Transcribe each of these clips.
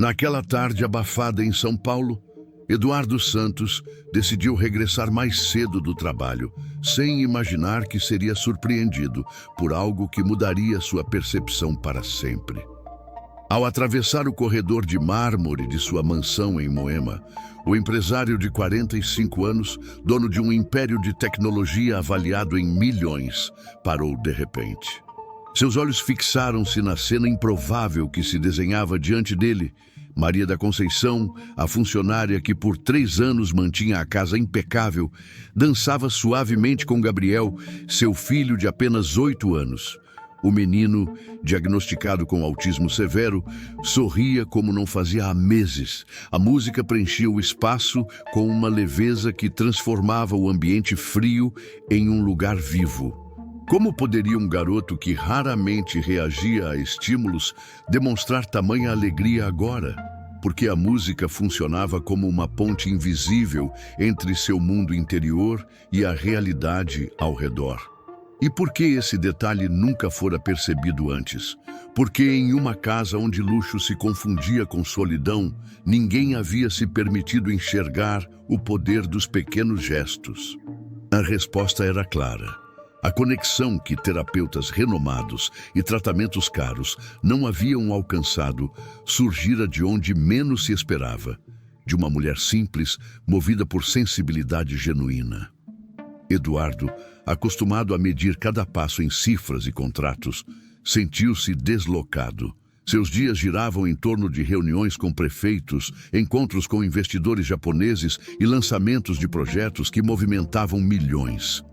Naquela tarde abafada em São Paulo, Eduardo Santos decidiu regressar mais cedo do trabalho, sem imaginar que seria surpreendido por algo que mudaria sua percepção para sempre. Ao atravessar o corredor de mármore de sua mansão em Moema, o empresário de 45 anos, dono de um império de tecnologia avaliado em milhões, parou de repente. Seus olhos fixaram-se na cena improvável que se desenhava diante dele. Maria da Conceição, a funcionária que por 3 anos mantinha a casa impecável, dançava suavemente com Gabriel, seu filho de apenas 8 anos. O menino, diagnosticado com autismo severo, sorria como não fazia há meses. A música preenchia o espaço com uma leveza que transformava o ambiente frio em um lugar vivo. Como poderia um garoto que raramente reagia a estímulos demonstrar tamanha alegria agora? Porque a música funcionava como uma ponte invisível entre seu mundo interior e a realidade ao redor. E por que esse detalhe nunca fora percebido antes? Porque em uma casa onde luxo se confundia com solidão, ninguém havia se permitido enxergar o poder dos pequenos gestos. A resposta era clara. A conexão que terapeutas renomados e tratamentos caros não haviam alcançado surgira de onde menos se esperava, de uma mulher simples, movida por sensibilidade genuína. Eduardo, acostumado a medir cada passo em cifras e contratos, sentiu-se deslocado. Seus dias giravam em torno de reuniões com prefeitos, encontros com investidores japoneses e lançamentos de projetos que movimentavam milhões.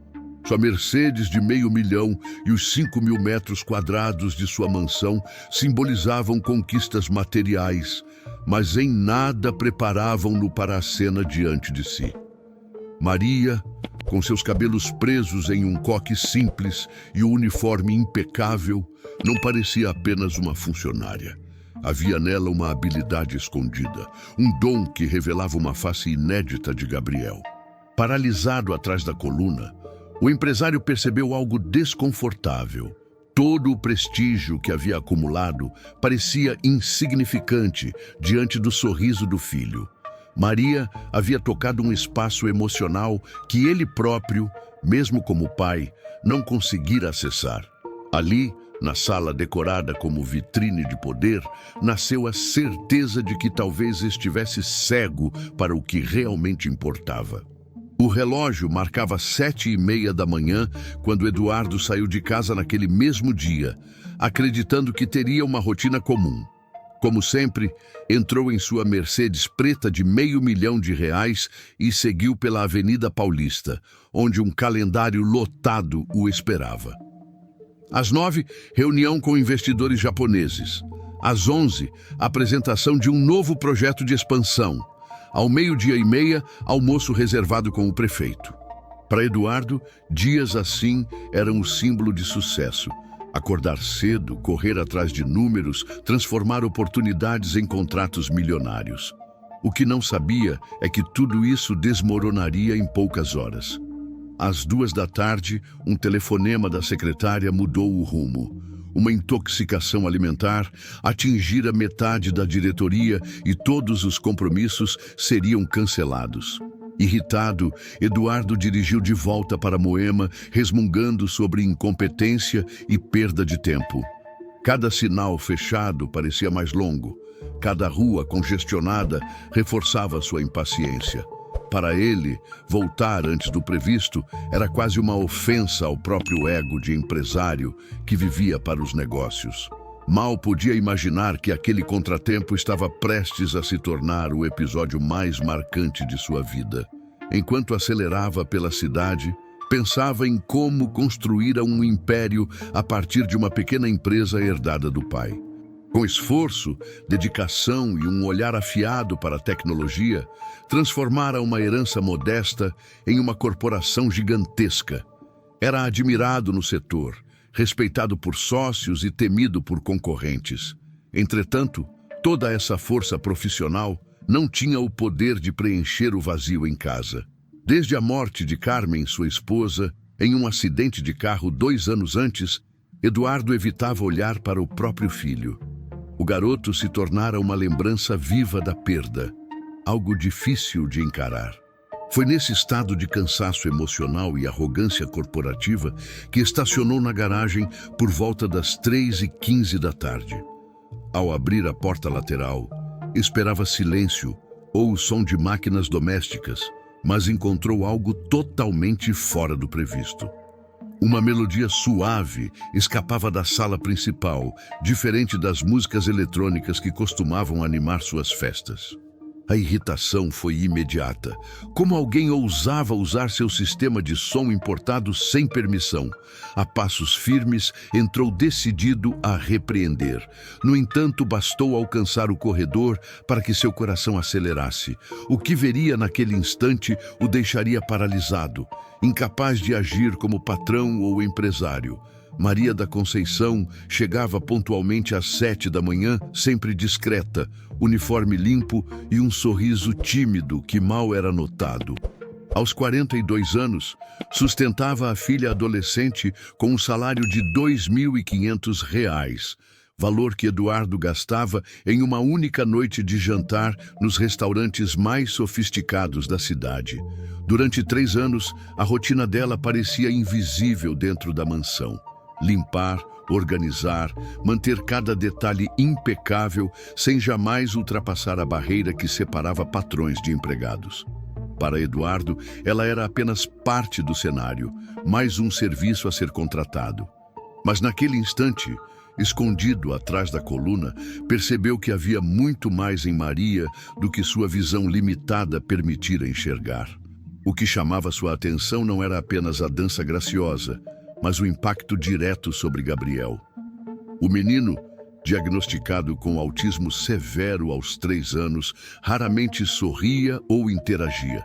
Sua Mercedes de $500 mil e os 5.000 metros quadrados de sua mansão simbolizavam conquistas materiais, mas em nada preparavam-no para a cena diante de si. Maria, com seus cabelos presos em um coque simples e o uniforme impecável, não parecia apenas uma funcionária. Havia nela uma habilidade escondida, um dom que revelava uma face inédita de Gabriel. Paralisado atrás da coluna, o empresário percebeu algo desconfortável. Todo o prestígio que havia acumulado parecia insignificante diante do sorriso do filho. Maria havia tocado um espaço emocional que ele próprio, mesmo como pai, não conseguira acessar. Ali, na sala decorada como vitrine de poder, nasceu a certeza de que talvez estivesse cego para o que realmente importava. O relógio marcava 7:30 da manhã quando Eduardo saiu de casa naquele mesmo dia, acreditando que teria uma rotina comum. Como sempre, entrou em sua Mercedes preta de $500 mil e seguiu pela Avenida Paulista, onde um calendário lotado o esperava. Às 9, reunião com investidores japoneses. Às 11, apresentação de um novo projeto de expansão. Ao 12:30, almoço reservado com o prefeito. Para Eduardo, dias assim eram o símbolo de sucesso. Acordar cedo, correr atrás de números, transformar oportunidades em contratos milionários. O que não sabia é que tudo isso desmoronaria em poucas horas. Às 2 da tarde, um telefonema da secretária mudou o rumo. Uma intoxicação alimentar atingira metade da diretoria e todos os compromissos seriam cancelados. Irritado, Eduardo dirigiu de volta para Moema, resmungando sobre incompetência e perda de tempo. Cada sinal fechado parecia mais longo. Cada rua congestionada reforçava sua impaciência. Para ele, voltar antes do previsto era quase uma ofensa ao próprio ego de empresário que vivia para os negócios. Mal podia imaginar que aquele contratempo estava prestes a se tornar o episódio mais marcante de sua vida. Enquanto acelerava pela cidade, pensava em como construir um império a partir de uma pequena empresa herdada do pai. Com esforço, dedicação e um olhar afiado para a tecnologia, transformara uma herança modesta em uma corporação gigantesca. Era admirado no setor, respeitado por sócios e temido por concorrentes. Entretanto, toda essa força profissional não tinha o poder de preencher o vazio em casa. Desde a morte de Carmen, sua esposa, em um acidente de carro 2 anos antes, Eduardo evitava olhar para o próprio filho. O garoto se tornara uma lembrança viva da perda, algo difícil de encarar. Foi nesse estado de cansaço emocional e arrogância corporativa que estacionou na garagem por volta das 3h15 da tarde. Ao abrir a porta lateral, esperava silêncio ou o som de máquinas domésticas, mas encontrou algo totalmente fora do previsto. Uma melodia suave escapava da sala principal, diferente das músicas eletrônicas que costumavam animar suas festas. A irritação foi imediata. Como alguém ousava usar seu sistema de som importado sem permissão? A passos firmes, entrou decidido a repreender. No entanto, bastou alcançar o corredor para que seu coração acelerasse. O que veria naquele instante o deixaria paralisado, incapaz de agir como patrão ou empresário. Maria da Conceição chegava pontualmente às 7 da manhã, sempre discreta, uniforme limpo e um sorriso tímido que mal era notado. Aos 42 anos, sustentava a filha adolescente com um salário de R$ 2.500, valor que Eduardo gastava em uma única noite de jantar nos restaurantes mais sofisticados da cidade. Durante 3 anos, a rotina dela parecia invisível dentro da mansão. Limpar, organizar, manter cada detalhe impecável, sem jamais ultrapassar a barreira que separava patrões de empregados. Para Eduardo, ela era apenas parte do cenário, mais um serviço a ser contratado. Mas naquele instante, escondido atrás da coluna, percebeu que havia muito mais em Maria do que sua visão limitada permitira enxergar. O que chamava sua atenção não era apenas a dança graciosa, mas o impacto direto sobre Gabriel. O menino, diagnosticado com autismo severo aos 3 anos, raramente sorria ou interagia.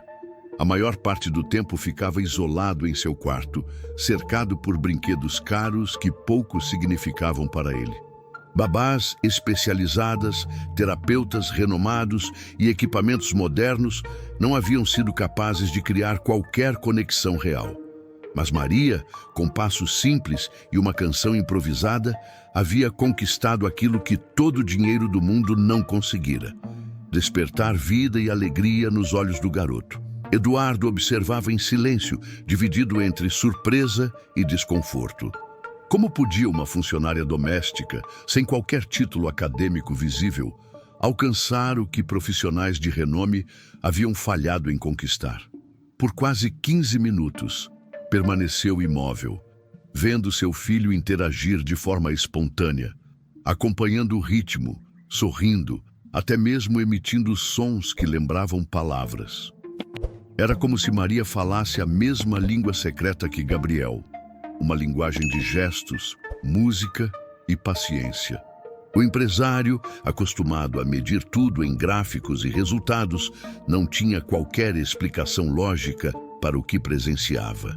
A maior parte do tempo ficava isolado em seu quarto, cercado por brinquedos caros que pouco significavam para ele. Babás especializadas, terapeutas renomados e equipamentos modernos não haviam sido capazes de criar qualquer conexão real. Mas Maria, com passos simples e uma canção improvisada, havia conquistado aquilo que todo o dinheiro do mundo não conseguira: despertar vida e alegria nos olhos do garoto. Eduardo observava em silêncio, dividido entre surpresa e desconforto. Como podia uma funcionária doméstica, sem qualquer título acadêmico visível, alcançar o que profissionais de renome haviam falhado em conquistar? Por quase 15 minutos, permaneceu imóvel, vendo seu filho interagir de forma espontânea, acompanhando o ritmo, sorrindo, até mesmo emitindo sons que lembravam palavras. Era como se Maria falasse a mesma língua secreta que Gabriel, uma linguagem de gestos, música e paciência. O empresário, acostumado a medir tudo em gráficos e resultados, não tinha qualquer explicação lógica para o que presenciava.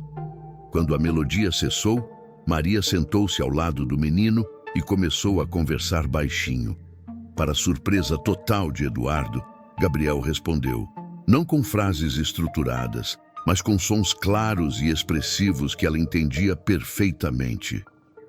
Quando a melodia cessou, Maria sentou-se ao lado do menino e começou a conversar baixinho. Para surpresa total de Eduardo, Gabriel respondeu, não com frases estruturadas, mas com sons claros e expressivos que ela entendia perfeitamente.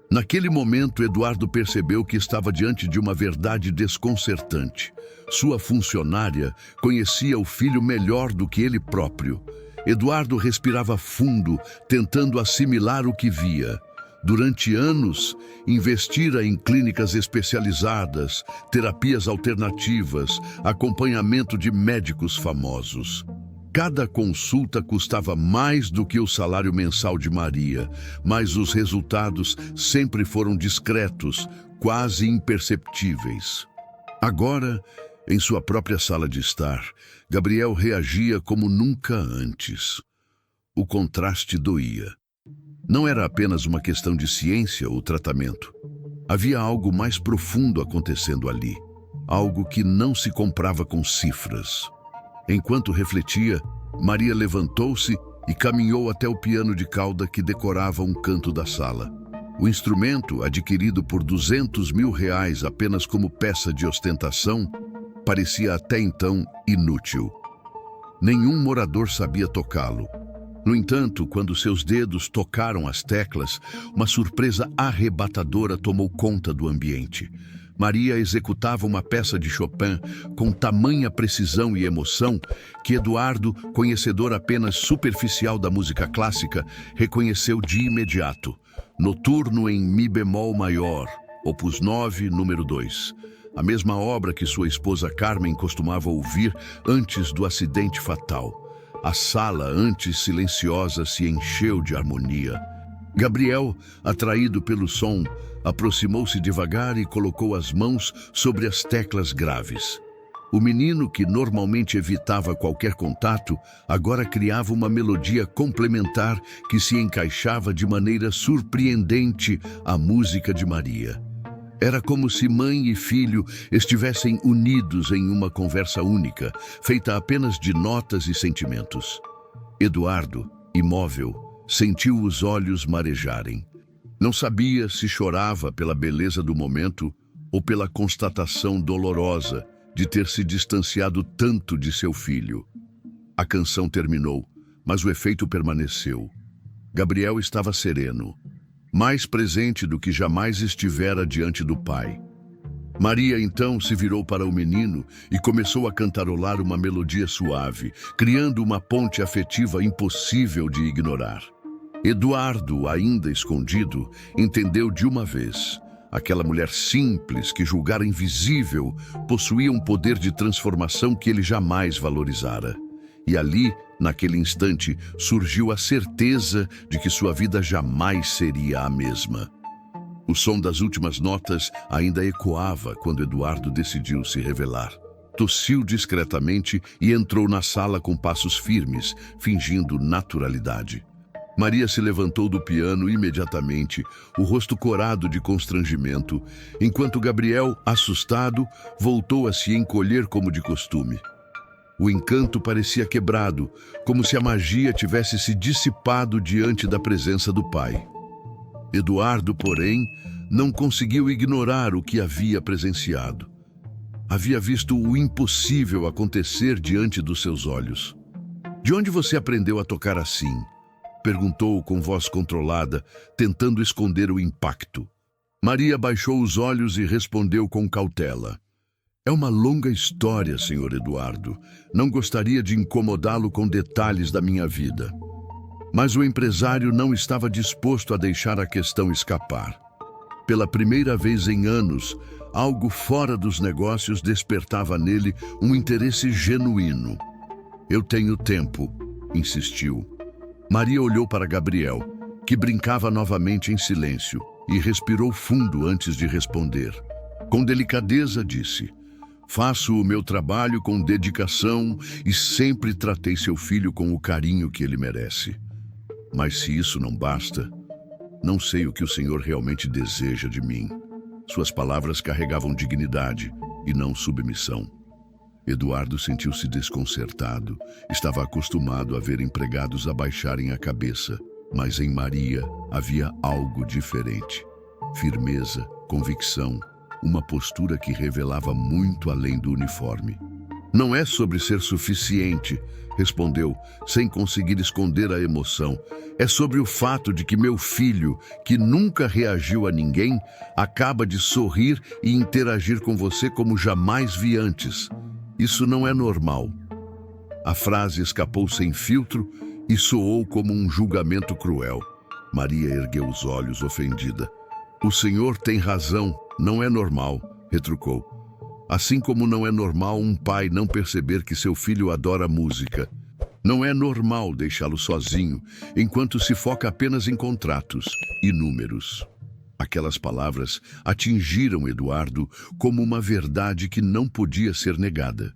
Naquele momento, Eduardo percebeu que estava diante de uma verdade desconcertante. Sua funcionária conhecia o filho melhor do que ele próprio. Eduardo respirava fundo, tentando assimilar o que via. Durante anos, investira em clínicas especializadas, terapias alternativas, acompanhamento de médicos famosos. Cada consulta custava mais do que o salário mensal de Maria, mas os resultados sempre foram discretos, quase imperceptíveis. Agora, em sua própria sala de estar, Gabriel reagia como nunca antes. O contraste doía. Não era apenas uma questão de ciência ou tratamento. Havia algo mais profundo acontecendo ali, algo que não se comprava com cifras. Enquanto refletia, Maria levantou-se e caminhou até o piano de cauda que decorava um canto da sala. O instrumento, adquirido por R$ 200 mil apenas como peça de ostentação, parecia até então inútil. Nenhum morador sabia tocá-lo. No entanto, quando seus dedos tocaram as teclas, uma surpresa arrebatadora tomou conta do ambiente. Maria executava uma peça de Chopin com tamanha precisão e emoção que Eduardo, conhecedor apenas superficial da música clássica, reconheceu de imediato. Noturno em Mi bemol maior, opus 9, número 2. A mesma obra que sua esposa Carmen costumava ouvir antes do acidente fatal. A sala, antes silenciosa, se encheu de harmonia. Gabriel, atraído pelo som, aproximou-se devagar e colocou as mãos sobre as teclas graves. O menino, que normalmente evitava qualquer contato, agora criava uma melodia complementar que se encaixava de maneira surpreendente à música de Maria. Era como se mãe e filho estivessem unidos em uma conversa única, feita apenas de notas e sentimentos. Eduardo, imóvel, sentiu os olhos marejarem. Não sabia se chorava pela beleza do momento ou pela constatação dolorosa de ter se distanciado tanto de seu filho. A canção terminou, mas o efeito permaneceu. Gabriel estava sereno, mais presente do que jamais estivera diante do pai. Maria então se virou para o menino e começou a cantarolar uma melodia suave, criando uma ponte afetiva impossível de ignorar. Eduardo, ainda escondido, entendeu de uma vez. Aquela mulher simples que julgara invisível possuía um poder de transformação que ele jamais valorizara. E ali, naquele instante, surgiu a certeza de que sua vida jamais seria a mesma. O som das últimas notas ainda ecoava quando Eduardo decidiu se revelar. Tossiu discretamente e entrou na sala com passos firmes, fingindo naturalidade. Maria se levantou do piano imediatamente, o rosto corado de constrangimento, enquanto Gabriel, assustado, voltou a se encolher como de costume. O encanto parecia quebrado, como se a magia tivesse se dissipado diante da presença do pai. Eduardo, porém, não conseguiu ignorar o que havia presenciado. Havia visto o impossível acontecer diante dos seus olhos. "De onde você aprendeu a tocar assim?" perguntou com voz controlada, tentando esconder o impacto. Maria baixou os olhos e respondeu com cautela. "É uma longa história, Sr. Eduardo. Não gostaria de incomodá-lo com detalhes da minha vida." Mas o empresário não estava disposto a deixar a questão escapar. Pela primeira vez em anos, algo fora dos negócios despertava nele um interesse genuíno. "Eu tenho tempo", insistiu. Maria olhou para Gabriel, que brincava novamente em silêncio, e respirou fundo antes de responder. Com delicadeza disse: "Faço o meu trabalho com dedicação e sempre tratei seu filho com o carinho que ele merece. Mas se isso não basta, não sei o que o Senhor realmente deseja de mim." Suas palavras carregavam dignidade e não submissão. Eduardo sentiu-se desconcertado. Estava acostumado a ver empregados abaixarem a cabeça, mas em Maria havia algo diferente. Firmeza, convicção, uma postura que revelava muito além do uniforme. "Não é sobre ser suficiente", respondeu, sem conseguir esconder a emoção. "É sobre o fato de que meu filho, que nunca reagiu a ninguém, acaba de sorrir e interagir com você como jamais vi antes. Isso não é normal." A frase escapou sem filtro e soou como um julgamento cruel. Maria ergueu os olhos, ofendida. "O senhor tem razão, não é normal", retrucou. "Assim como não é normal um pai não perceber que seu filho adora música. Não é normal deixá-lo sozinho, enquanto se foca apenas em contratos e números." Aquelas palavras atingiram Eduardo como uma verdade que não podia ser negada.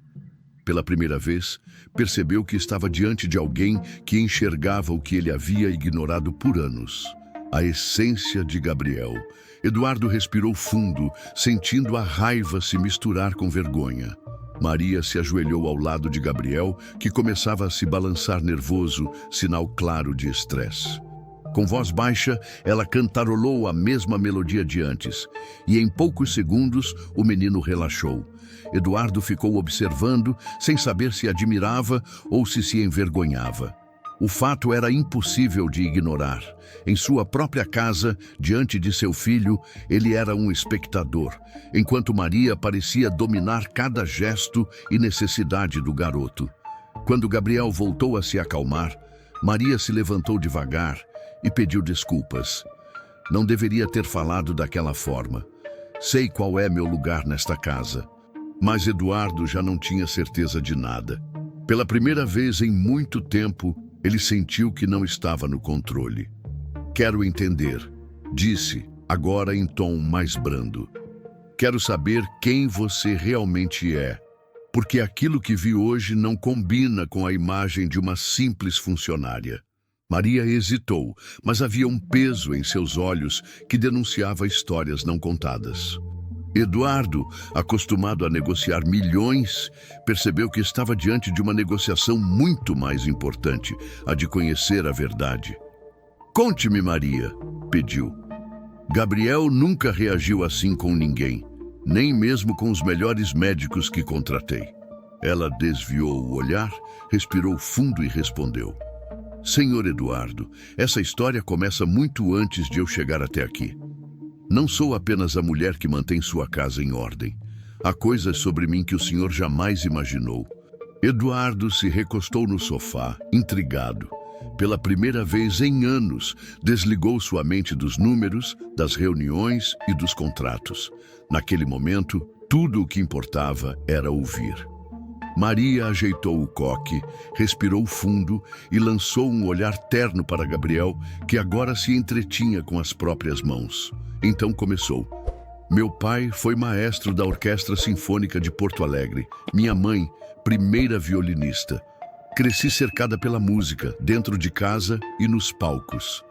Pela primeira vez, percebeu que estava diante de alguém que enxergava o que ele havia ignorado por anos. A essência de Gabriel. Eduardo respirou fundo, sentindo a raiva se misturar com vergonha. Maria se ajoelhou ao lado de Gabriel, que começava a se balançar nervoso, sinal claro de estresse. Com voz baixa, ela cantarolou a mesma melodia de antes, e em poucos segundos o menino relaxou. Eduardo ficou observando, sem saber se admirava ou se envergonhava. O fato era impossível de ignorar. Em sua própria casa, diante de seu filho, ele era um espectador, enquanto Maria parecia dominar cada gesto e necessidade do garoto. Quando Gabriel voltou a se acalmar, Maria se levantou devagar e pediu desculpas. Não deveria ter falado daquela forma. Sei qual é meu lugar nesta casa. Mas Eduardo já não tinha certeza de nada. Pela primeira vez em muito tempo, ele sentiu que não estava no controle. Quero entender, disse, agora em tom mais brando. Quero saber quem você realmente é, porque aquilo que vi hoje não combina com a imagem de uma simples funcionária. Maria hesitou, mas havia um peso em seus olhos que denunciava histórias não contadas. Eduardo, acostumado a negociar milhões, percebeu que estava diante de uma negociação muito mais importante, a de conhecer a verdade. Conte-me, Maria, pediu. Gabriel nunca reagiu assim com ninguém, nem mesmo com os melhores médicos que contratei. Ela desviou o olhar, respirou fundo e respondeu. Senhor Eduardo, essa história começa muito antes de eu chegar até aqui. Não sou apenas a mulher que mantém sua casa em ordem. Há coisas sobre mim que o senhor jamais imaginou. Eduardo se recostou no sofá, intrigado. Pela primeira vez em anos, desligou sua mente dos números, das reuniões e dos contratos. Naquele momento, tudo o que importava era ouvir. Maria ajeitou o coque, respirou fundo e lançou um olhar terno para Gabriel, que agora se entretinha com as próprias mãos. Então começou. Meu pai foi maestro da Orquestra Sinfônica de Porto Alegre. Minha mãe, primeira violinista. Cresci cercada pela música, dentro de casa e nos palcos.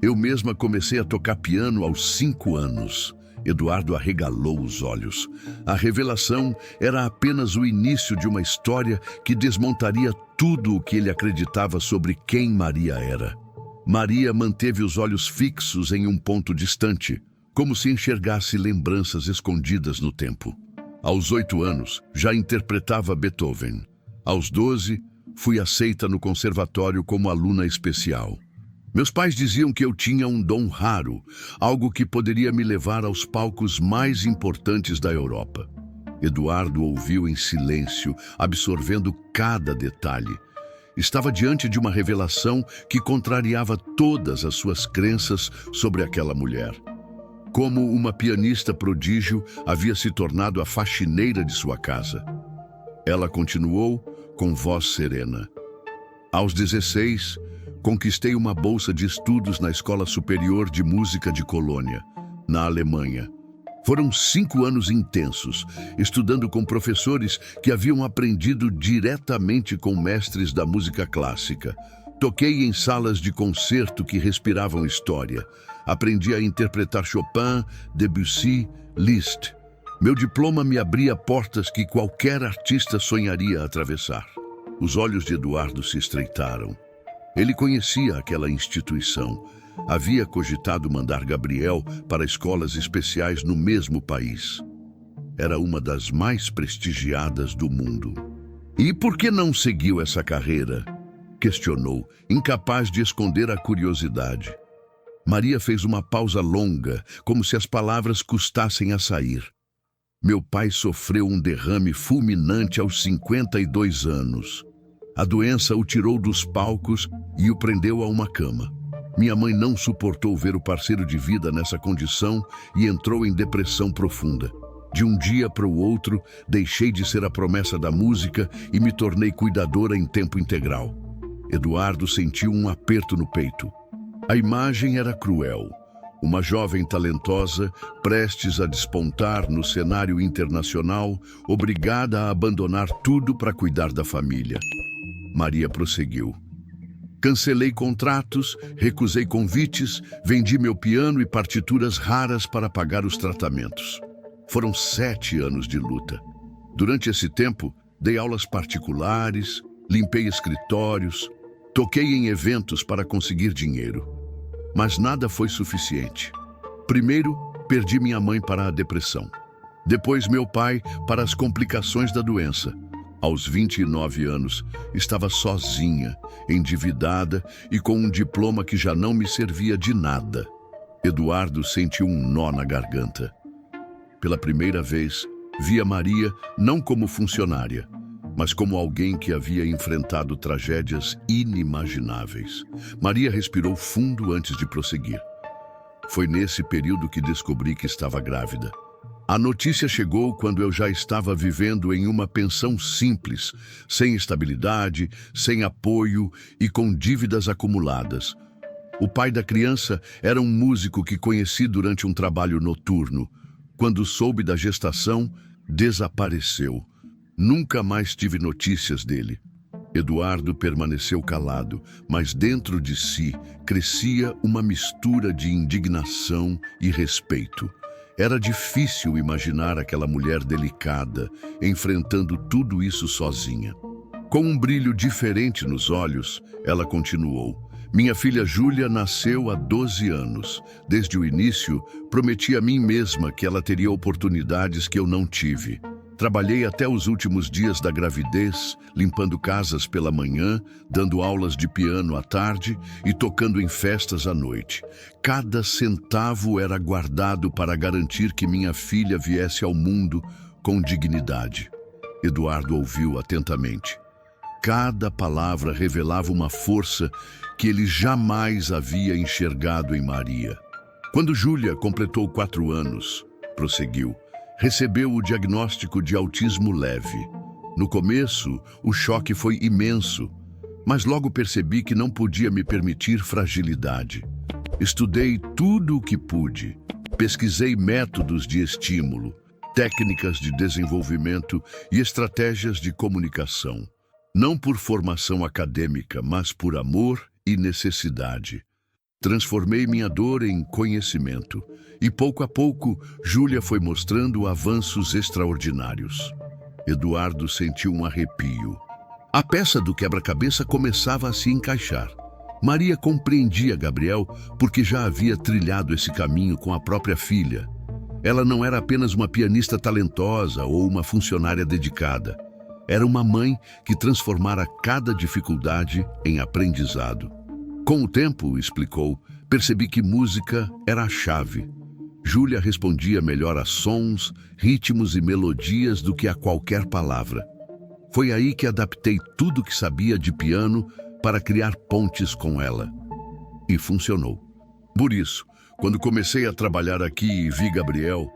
Eu mesma comecei a tocar piano aos 5 anos. Eduardo arregalou os olhos. A revelação era apenas o início de uma história que desmontaria tudo o que ele acreditava sobre quem Maria era. Maria manteve os olhos fixos em um ponto distante, como se enxergasse lembranças escondidas no tempo. Aos 8 anos, já interpretava Beethoven. Aos 12, fui aceita no conservatório como aluna especial. Meus pais diziam que eu tinha um dom raro, algo que poderia me levar aos palcos mais importantes da Europa. Eduardo ouviu em silêncio, absorvendo cada detalhe. Estava diante de uma revelação que contrariava todas as suas crenças sobre aquela mulher. Como uma pianista prodígio havia se tornado a faxineira de sua casa. Ela continuou com voz serena. Aos 16, conquistei uma bolsa de estudos na Escola Superior de Música de Colônia, na Alemanha. Foram 5 anos intensos, estudando com professores que haviam aprendido diretamente com mestres da música clássica. Toquei em salas de concerto que respiravam história. Aprendi a interpretar Chopin, Debussy, Liszt. Meu diploma me abria portas que qualquer artista sonharia atravessar. Os olhos de Eduardo se estreitaram. Ele conhecia aquela instituição. Havia cogitado mandar Gabriel para escolas especiais no mesmo país. Era uma das mais prestigiadas do mundo. E por que não seguiu essa carreira? Questionou, incapaz de esconder a curiosidade. Maria fez uma pausa longa, como se as palavras custassem a sair. Meu pai sofreu um derrame fulminante aos 52 anos. A doença o tirou dos palcos e o prendeu a uma cama. Minha mãe não suportou ver o parceiro de vida nessa condição e entrou em depressão profunda. De um dia para o outro, deixei de ser a promessa da música e me tornei cuidadora em tempo integral. Eduardo sentiu um aperto no peito. A imagem era cruel. Uma jovem talentosa, prestes a despontar no cenário internacional, obrigada a abandonar tudo para cuidar da família. Maria prosseguiu. Cancelei contratos, recusei convites, vendi meu piano e partituras raras para pagar os tratamentos. Foram 7 anos de luta. Durante esse tempo, dei aulas particulares, limpei escritórios, toquei em eventos para conseguir dinheiro. Mas nada foi suficiente. Primeiro, perdi minha mãe para a depressão. Depois, meu pai para as complicações da doença. Aos 29 anos, estava sozinha, endividada e com um diploma que já não me servia de nada. Eduardo sentiu um nó na garganta. Pela primeira vez, via Maria não como funcionária, mas como alguém que havia enfrentado tragédias inimagináveis. Maria respirou fundo antes de prosseguir. Foi nesse período que descobri que estava grávida. A notícia chegou quando eu já estava vivendo em uma pensão simples, sem estabilidade, sem apoio e com dívidas acumuladas. O pai da criança era um músico que conheci durante um trabalho noturno. Quando soube da gestação, desapareceu. Nunca mais tive notícias dele. Eduardo permaneceu calado, mas dentro de si crescia uma mistura de indignação e respeito. Era difícil imaginar aquela mulher delicada, enfrentando tudo isso sozinha. Com um brilho diferente nos olhos, ela continuou. Minha filha Júlia nasceu há 12 anos. Desde o início, prometi a mim mesma que ela teria oportunidades que eu não tive. Trabalhei até os últimos dias da gravidez, limpando casas pela manhã, dando aulas de piano à tarde e tocando em festas à noite. Cada centavo era guardado para garantir que minha filha viesse ao mundo com dignidade. Eduardo ouviu atentamente. Cada palavra revelava uma força que ele jamais havia enxergado em Maria. Quando Júlia completou 4 anos, prosseguiu, recebeu o diagnóstico de autismo leve. No começo, o choque foi imenso, mas logo percebi que não podia me permitir fragilidade. Estudei tudo o que pude, pesquisei métodos de estímulo, técnicas de desenvolvimento e estratégias de comunicação. Não por formação acadêmica, mas por amor e necessidade. Transformei minha dor em conhecimento e, pouco a pouco, Júlia foi mostrando avanços extraordinários. Eduardo sentiu um arrepio. A peça do quebra-cabeça começava a se encaixar. Maria compreendia Gabriel porque já havia trilhado esse caminho com a própria filha. Ela não era apenas uma pianista talentosa ou uma funcionária dedicada. Era uma mãe que transformara cada dificuldade em aprendizado. Com o tempo, explicou, percebi que música era a chave. Júlia respondia melhor a sons, ritmos e melodias do que a qualquer palavra. Foi aí que adaptei tudo que sabia de piano para criar pontes com ela. E funcionou. Por isso, quando comecei a trabalhar aqui e vi Gabriel,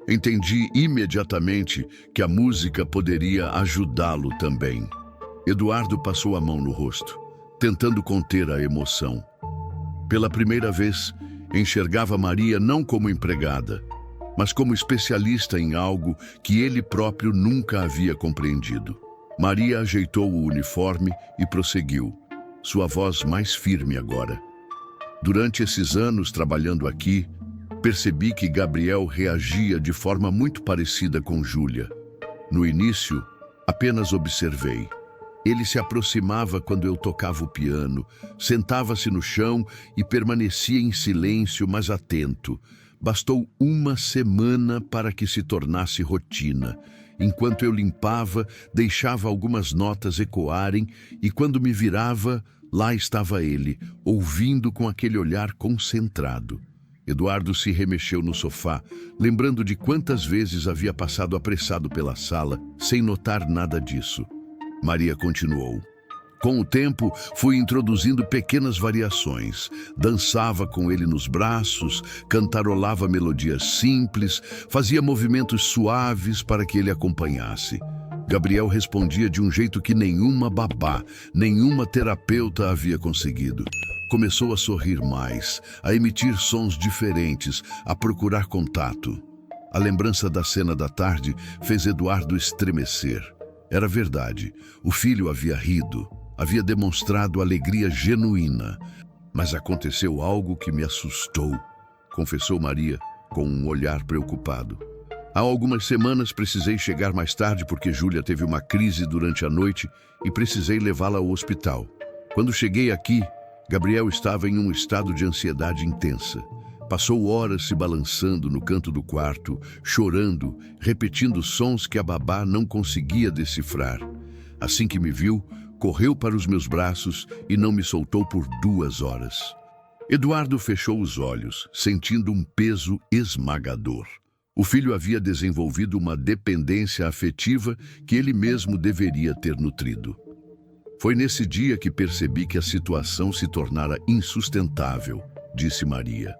entendi imediatamente que a música poderia ajudá-lo também. Eduardo passou a mão no rosto, tentando conter a emoção. Pela primeira vez, enxergava Maria não como empregada, mas como especialista em algo que ele próprio nunca havia compreendido. Maria ajeitou o uniforme e prosseguiu, sua voz mais firme agora. Durante esses anos trabalhando aqui, percebi que Gabriel reagia de forma muito parecida com Júlia. No início, apenas observei. Ele se aproximava quando eu tocava o piano, sentava-se no chão e permanecia em silêncio, mas atento. Bastou uma semana para que se tornasse rotina. Enquanto eu limpava, deixava algumas notas ecoarem e quando me virava, lá estava ele, ouvindo com aquele olhar concentrado. Eduardo se remexeu no sofá, lembrando de quantas vezes havia passado apressado pela sala, sem notar nada disso. Maria continuou. Com o tempo, fui introduzindo pequenas variações. Dançava com ele nos braços, cantarolava melodias simples, fazia movimentos suaves para que ele acompanhasse. Gabriel respondia de um jeito que nenhuma babá, nenhuma terapeuta havia conseguido. Começou a sorrir mais, a emitir sons diferentes, a procurar contato. A lembrança da cena da tarde fez Eduardo estremecer. Era verdade, o filho havia rido, havia demonstrado alegria genuína. Mas aconteceu algo que me assustou, confessou Maria com um olhar preocupado. Há algumas semanas precisei chegar mais tarde porque Júlia teve uma crise durante a noite e precisei levá-la ao hospital. Quando cheguei aqui, Gabriel estava em um estado de ansiedade intensa. Passou horas se balançando no canto do quarto, chorando, repetindo sons que a babá não conseguia decifrar. Assim que me viu, correu para os meus braços e não me soltou por 2 horas. Eduardo fechou os olhos, sentindo um peso esmagador. O filho havia desenvolvido uma dependência afetiva que ele mesmo deveria ter nutrido. Foi nesse dia que percebi que a situação se tornara insustentável, disse Maria.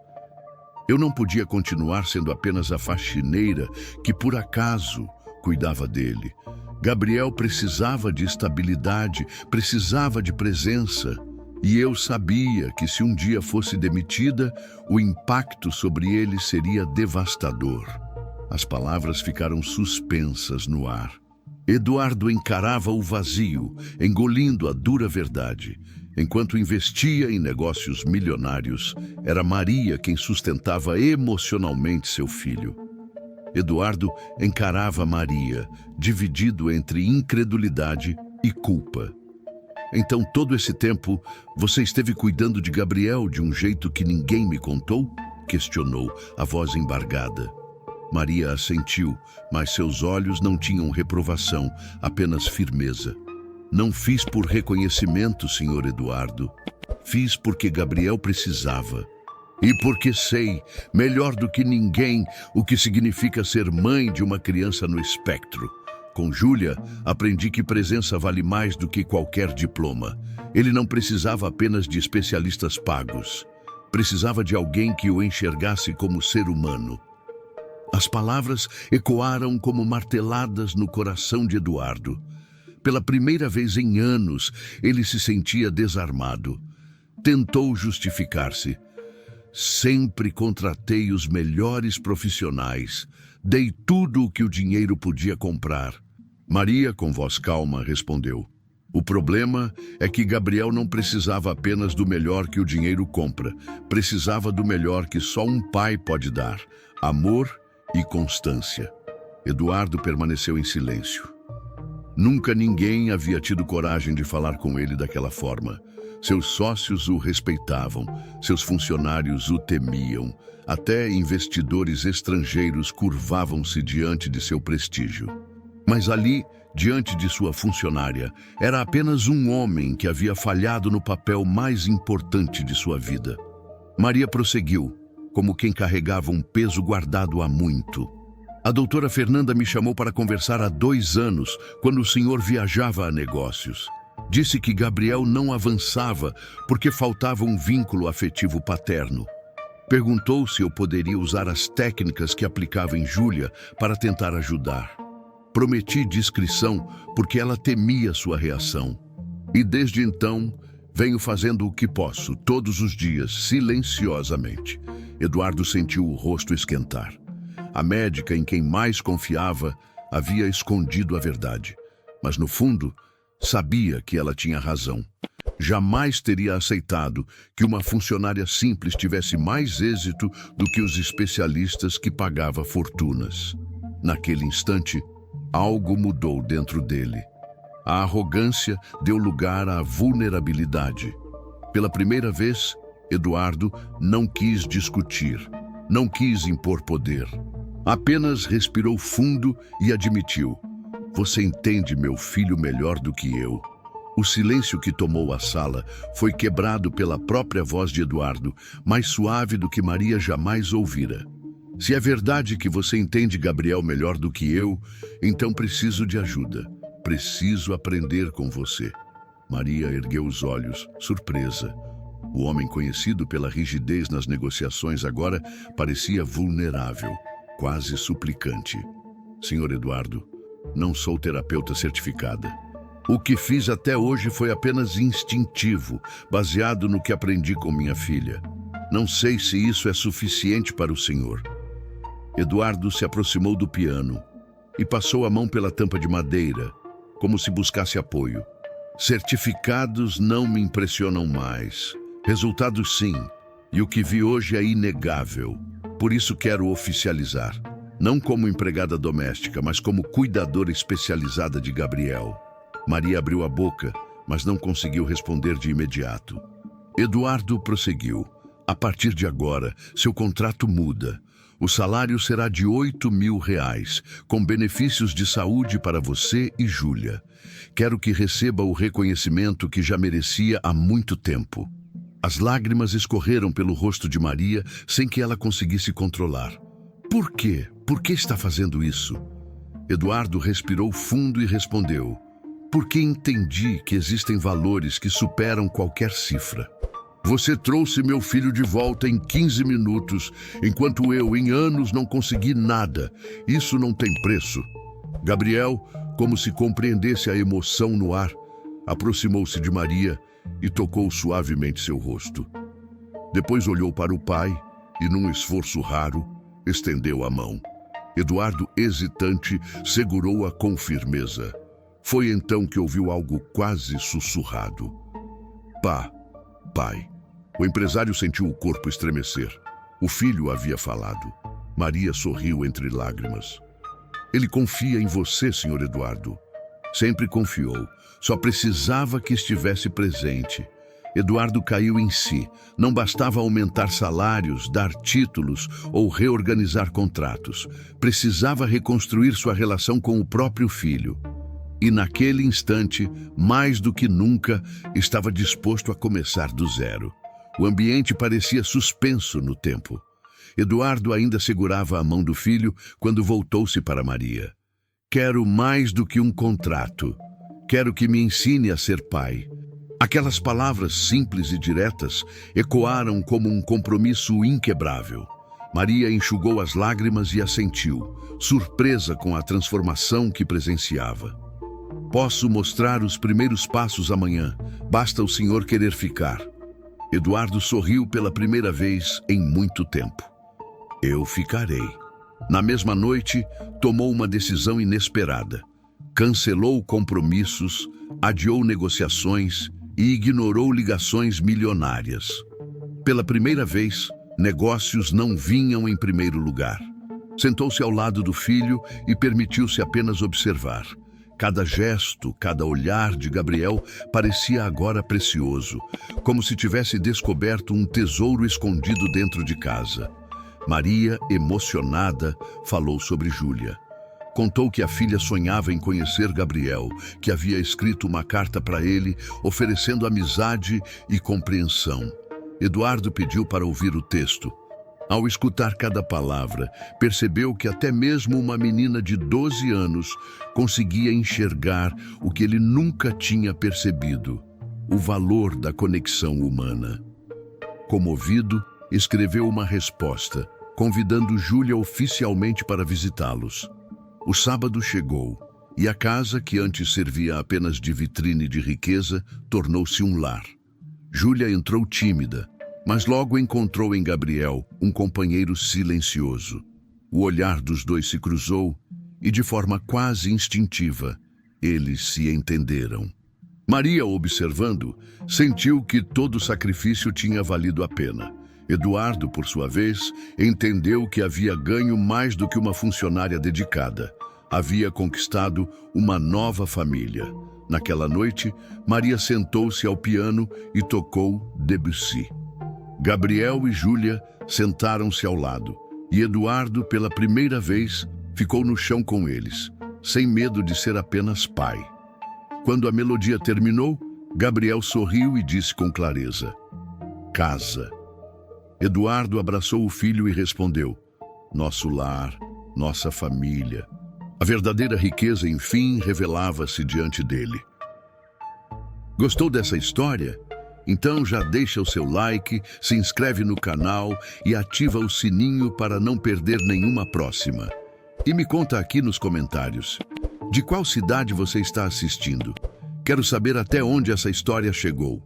Eu não podia continuar sendo apenas a faxineira que, por acaso, cuidava dele. Gabriel precisava de estabilidade, precisava de presença. E eu sabia que se um dia fosse demitida, o impacto sobre ele seria devastador. As palavras ficaram suspensas no ar. Eduardo encarava o vazio, engolindo a dura verdade. Enquanto investia em negócios milionários, era Maria quem sustentava emocionalmente seu filho. Eduardo encarava Maria, dividido entre incredulidade e culpa. Então, todo esse tempo, você esteve cuidando de Gabriel de um jeito que ninguém me contou? Questionou, a voz embargada. Maria assentiu, mas seus olhos não tinham reprovação, apenas firmeza. Não fiz por reconhecimento, Sr. Eduardo. Fiz porque Gabriel precisava. E porque sei, melhor do que ninguém, o que significa ser mãe de uma criança no espectro. Com Júlia, aprendi que presença vale mais do que qualquer diploma. Ele não precisava apenas de especialistas pagos. Precisava de alguém que o enxergasse como ser humano. As palavras ecoaram como marteladas no coração de Eduardo. Pela primeira vez em anos, ele se sentia desarmado. Tentou justificar-se. Sempre contratei os melhores profissionais. Dei tudo o que o dinheiro podia comprar. Maria, com voz calma, respondeu. O problema é que Gabriel não precisava apenas do melhor que o dinheiro compra. Precisava do melhor que só um pai pode dar. Amor e constância. Eduardo permaneceu em silêncio. Nunca ninguém havia tido coragem de falar com ele daquela forma. Seus sócios o respeitavam, seus funcionários o temiam. Até investidores estrangeiros curvavam-se diante de seu prestígio. Mas ali, diante de sua funcionária, era apenas um homem que havia falhado no papel mais importante de sua vida. Maria prosseguiu, como quem carregava um peso guardado há muito. A doutora Fernanda me chamou para conversar há 2 anos, quando o senhor viajava a negócios. Disse que Gabriel não avançava porque faltava um vínculo afetivo paterno. Perguntou se eu poderia usar as técnicas que aplicava em Júlia para tentar ajudar. Prometi discrição porque ela temia sua reação. E desde então, venho fazendo o que posso, todos os dias, silenciosamente. Eduardo sentiu o rosto esquentar. A médica em quem mais confiava havia escondido a verdade. Mas, no fundo, sabia que ela tinha razão. Jamais teria aceitado que uma funcionária simples tivesse mais êxito do que os especialistas que pagava fortunas. Naquele instante, algo mudou dentro dele. A arrogância deu lugar à vulnerabilidade. Pela primeira vez, Eduardo não quis discutir, não quis impor poder. Apenas respirou fundo e admitiu: "Você entende meu filho melhor do que eu." O silêncio que tomou a sala foi quebrado pela própria voz de Eduardo, mais suave do que Maria jamais ouvira. "Se é verdade que você entende Gabriel melhor do que eu, então preciso de ajuda. Preciso aprender com você." Maria ergueu os olhos, surpresa. O homem conhecido pela rigidez nas negociações agora parecia vulnerável, quase suplicante. "Senhor Eduardo, não sou terapeuta certificada. O que fiz até hoje foi apenas instintivo, baseado no que aprendi com minha filha. Não sei se isso é suficiente para o senhor." Eduardo se aproximou do piano e passou a mão pela tampa de madeira, como se buscasse apoio. "Certificados não me impressionam mais. Resultados sim, e o que vi hoje é inegável. Por isso quero oficializar. Não como empregada doméstica, mas como cuidadora especializada de Gabriel." Maria abriu a boca, mas não conseguiu responder de imediato. Eduardo prosseguiu: "A partir de agora, seu contrato muda. O salário será de R$ 8.000, com benefícios de saúde para você e Júlia. Quero que receba o reconhecimento que já merecia há muito tempo. As lágrimas escorreram pelo rosto de Maria sem que ela conseguisse controlar. Por quê? Por que está fazendo isso? Eduardo respirou fundo e respondeu: porque entendi que existem valores que superam qualquer cifra. Você trouxe meu filho de volta em 15 minutos, enquanto eu, em anos, não consegui nada. Isso não tem preço. Gabriel, como se compreendesse a emoção no ar, aproximou-se de Maria e tocou suavemente seu rosto. Depois olhou para o pai e, num esforço raro, estendeu a mão. Eduardo, hesitante, segurou-a com firmeza. Foi então que ouviu algo quase sussurrado. Pai. O empresário sentiu o corpo estremecer. O filho havia falado. Maria sorriu entre lágrimas. Ele confia em você, Sr. Eduardo. Sempre confiou. Só precisava que estivesse presente. Eduardo caiu em si. Não bastava aumentar salários, dar títulos ou reorganizar contratos. Precisava reconstruir sua relação com o próprio filho. E naquele instante, mais do que nunca, estava disposto a começar do zero. O ambiente parecia suspenso no tempo. Eduardo ainda segurava a mão do filho quando voltou-se para Maria. Quero mais do que um contrato. Quero que me ensine a ser pai. Aquelas palavras simples e diretas ecoaram como um compromisso inquebrável. Maria enxugou as lágrimas e assentiu, surpresa com a transformação que presenciava. Posso mostrar os primeiros passos amanhã. Basta o senhor querer ficar. Eduardo sorriu pela primeira vez em muito tempo. Eu ficarei. Na mesma noite, tomou uma decisão inesperada. Cancelou compromissos, adiou negociações e ignorou ligações milionárias. Pela primeira vez, negócios não vinham em primeiro lugar. Sentou-se ao lado do filho e permitiu-se apenas observar. Cada gesto, cada olhar de Gabriel parecia agora precioso, como se tivesse descoberto um tesouro escondido dentro de casa. Maria, emocionada, falou sobre Júlia. Contou que a filha sonhava em conhecer Gabriel, que havia escrito uma carta para ele, oferecendo amizade e compreensão. Eduardo pediu para ouvir o texto. Ao escutar cada palavra, percebeu que até mesmo uma menina de 12 anos conseguia enxergar o que ele nunca tinha percebido: o valor da conexão humana. Comovido, escreveu uma resposta, convidando Júlia oficialmente para visitá-los. O sábado chegou, e a casa, que antes servia apenas de vitrine de riqueza, tornou-se um lar. Júlia entrou tímida, mas logo encontrou em Gabriel um companheiro silencioso. O olhar dos dois se cruzou e, de forma quase instintiva, eles se entenderam. Maria, observando, sentiu que todo o sacrifício tinha valido a pena. Eduardo, por sua vez, entendeu que havia ganho mais do que uma funcionária dedicada. Havia conquistado uma nova família. Naquela noite, Maria sentou-se ao piano e tocou Debussy. Gabriel e Júlia sentaram-se ao lado, e Eduardo, pela primeira vez, ficou no chão com eles, sem medo de ser apenas pai. Quando a melodia terminou, Gabriel sorriu e disse com clareza: casa. Eduardo abraçou o filho e respondeu: nosso lar, nossa família. A verdadeira riqueza, enfim, revelava-se diante dele. Gostou dessa história? Então já deixa o seu like, se inscreve no canal e ativa o sininho para não perder nenhuma próxima. E me conta aqui nos comentários, de qual cidade você está assistindo? Quero saber até onde essa história chegou.